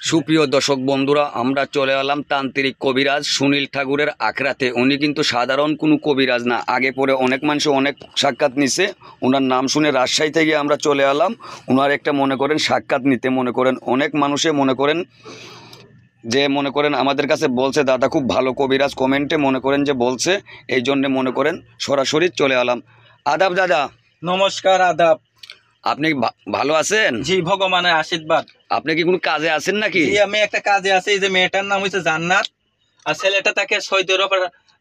সুপ্রিয় দর্শক বন্ধুরা, আমরা চলে এলাম তান্ত্রিক কবিরাজ সুনীল ঠাকুরের আখড়াতে। উনি কিন্তু সাধারণ কোনো কবিরাজ না, আগে পরে অনেক মানুষ অনেক সাক্ষাৎ নিছে। ওনার নাম শুনে রাজশাহী থেকে আমরা চলে এলাম ওনার একটা মনে করেন সাক্ষাৎ নিতে। মনে করেন অনেক মানুষে মনে করেন যে মনে করেন আমাদের কাছে বলছে দাদা খুব ভালো কবিরাজ, কমেন্টে মনে করেন যে বলছে, এই জন্যে মনে করেন সরাসরি চলে এলাম। আদাব দাদা। নমস্কার, আদাব। আপনি ভালো আছেন? জি, ভগবানের আশীর্বাদ। আপনি কি কোনো কাজে আছেন নাকি? জি, আমি একটা কাজে আছি। এই যে মেয়েটার নাম হচ্ছে জান্নাত, আর ছেলেটা তাকে সৌদি আরব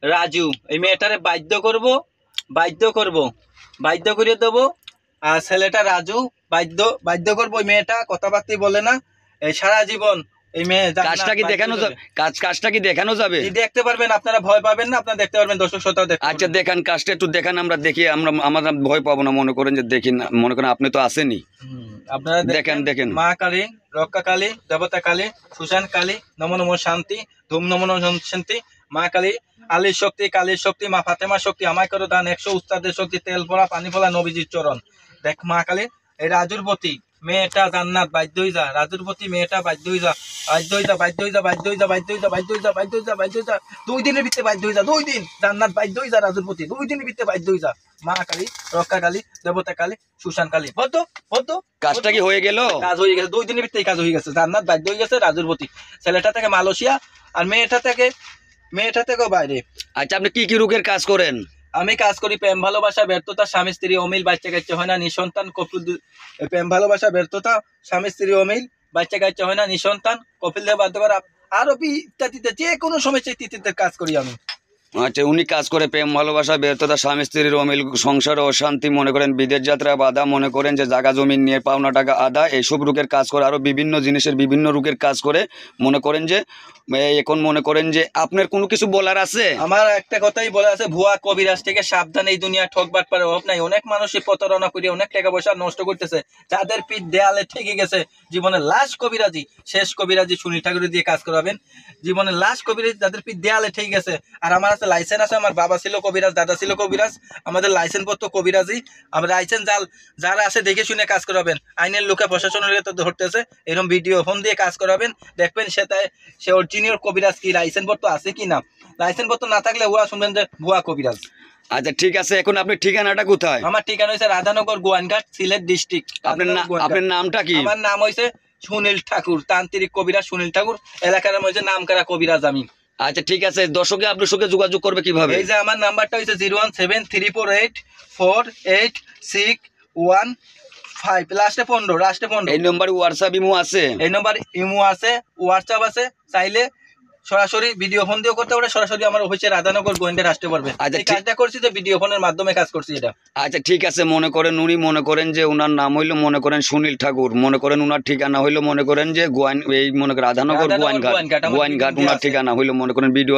রাজু। এই মেয়েটারে বাধ্য করে দেবো। আর ছেলেটা রাজু বাধ্য করবো। ওই মেয়েটা কথাবার্তা বলে না, এই সারা জীবন এই মেয়ে। কাজটা কি দেখানো যাবে? কাজটা কি দেখানো যাবে? দেখতে পারবেন, আপনারা ভয় পাবেন না, আপনারা দেখতে পারবেন, দর্শক শ্রোতা দেখতে। আচ্ছা দেখান, কাজটা একটু দেখান, আমরা দেখি। আমরা ভয় পাবো না, মনে করেন যে দেখি না, মনে করেন আপনি তো আসেনি। আপনারা দেখেন। মা কালী, রক্ষা কালী, দেবতা কালী, সুশান কালী, নম নম শান্তি, ধুম নম নম শান্তি। মা কালী, আলীর শক্তি, কালীর শক্তি, মা ফাতেমার শক্তি, আমায় করো দান 100 উস্তাদের শক্তি, তেল পড়া পানি ফোলা নবীজির চরণ। দেখ মা কালী, এই রাজুর প্রতি মেয়েটা জান্নাত বাধ্য হয়ে যা। রাজুর প্রতি মেয়েটা বাধ্য হয়ে যা। 2 দিনের ভিতরে বাধ্য হয়ে যা। 2 দিন জান্নাত বাধ্য হয়ে যা রাজুর প্রতি। 2 দিনের ভিতরে বাধ্য হয়ে যা। মা কালী, রক্ষা কালী, দেবতা কালী, সুশান কালী। বলতো কাজটা কি হয়ে গেল? কাজ হয়ে গেছে, 2 দিনের ভিতরে কাজ হয়ে গেছে। জান্নাত বাধ্য হয়ে গেছে রাজুর প্রতি। ছেলেটা থেকে মালয়েশিয়া, আর মেয়েটা থেকে বাইরে। আচ্ছা, আপনি কি কি রোগের কাজ করেন? আমি কাজ করি প্রেম ভালোবাসা ব্যর্থতা, স্বামী স্ত্রী অমিল, বাচ্চা কাচ্চা হয় না, নিঃসন্তান, কপিল। প্রেম ভালোবাসা ব্যর্থতা, স্বামী স্ত্রী অমিল, বাচ্চা কাচ্চা হয় না, নিঃসন্তান, কপিল দেব বাধ্য করা, আরো ইত্যাদিতে যে কোনো সমস্যা ইত্যাদিতে কাজ করি আমি। আচ্ছা, উনি কাজ করে প্রেম ভালোবাসা ব্যর্থতা, স্বামী স্ত্রীর অমিল, সংসারে অশান্তি, মনে করেন বিদেশ যাত্রা বাধা, মনে করেন যে জায়গা জমিন নিয়ে পাওনা টাকা আদা, এইসব রোগের কাজ করে। আরো বিভিন্ন জিনিসের বিভিন্ন রোগের কাজ করে। মনে করেন যে এখন মনে করেন যে আপনার কোনো কিছু বলার আছে? আমার একটা কথাই বলা আছে, ভুয়া কবিরাজ থেকে সাবধান। এই দুনিয়া ঠকবাট পারে অভাব নাই। অনেক মানুষই প্রতারণা করে অনেক টাকা পয়সা নষ্ট করতেছে। যাদের পিঠ দেয়ালে ঠেকে গেছে, জীবনের লাশ কবিরাজি, শেষ কবিরাজি সুনীল ঠাকুর দিয়ে কাজ করাবেন। জীবনের লাশ কবিরাজি যাদের পিঠ দেয়ালে ঠেকে গেছে। আর আমার আছে লাইসেন্স আছে, আমার বাবা ছিল কবিরাজ, দাদা ছিল কবিরাজ, আমাদের লাইসেন্স পত্র কবিরাজি। আমরা লাইসেন্স যারা আছে দেখে শুনে কাজ করাবেন। আইনের লোকে প্রশাসনের তো ধরতেছে, এরকম ভিডিও ফোন দিয়ে কাজ করাবেন। দেখবেন সে অরিজিনাল কবিরাজ কি, লাইসেন্স পত্র আছে কি না। লাইসেন্স পত্র না থাকলে ওরা শুনবেন যে ভুয়া কবিরাজ। আচ্ছা ঠিক আছে, এখন আপনার ঠিকানাটা কোথায়? আমার ঠিকানা হয়েছে রাধানগর, গোয়াইনঘাট, সিলেট ডিস্ট্রিক্ট। আপনার নামটা কি? আমার নাম হয়েছে সুনীল ঠাকুর, তান্ত্রিক কবিরাজ সুনীল ঠাকুর। এলাকার নাম হয়েছে নামকরা কবিরাজ আমি। আচ্ছা ঠিক আছে, দর্শকে আপনার সঙ্গে যোগাযোগ করবে কিভাবে? এই যে আমার নাম্বারটা হয়েছে 017348461 লাস্টে 15 এই নম্বরে হোয়াটসঅ্যাপ ইমো আছে? এই নম্বর ইমো আছে, হোয়াটসঅ্যাপ আছে। চাইলে সরাসরি ভিডিও ফোন দিয়েও করতে পারে, সরাসরি আমার অফিসে রাধানগর গোয়েন্দার আসতে পারবে। আচ্ছা, কাজটা করছি যে ভিডিও ফোনের মাধ্যমে কাজ করছি এটা। আচ্ছা ঠিক আছে, মনে করেন উনি মনে করেন যে ওনার নাম হইলো মনে করেন সুনীল ঠাকুর, মনে করেন উনার ঠিকানা হইলো মনে করেন যে মনে করেন রাধানগর গোয়াইনঘাট উনার ঠিকানা হইলো মনে করেন ভিডিও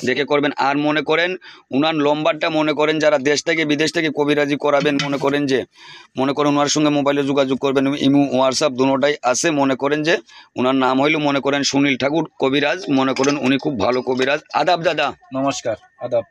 দেখে করবেন। আর মনে করেন উনার নম্বরটা মনে করেন যারা দেশ থেকে বিদেশ থেকে কবিরাজি করাবেন, মনে করেন ওনার সঙ্গে মোবাইলে যোগাযোগ করবেন। ইমো হোয়াটসঅ্যাপ দুটোটাই আছে। মনে করেন যে ওনার নাম হইলো মনে করেন সুনীল ঠাকুর কবিরাজ, মনে করেন উনি খুব ভালো কবিরাজ। আদাব দাদা। নমস্কার, আদাব।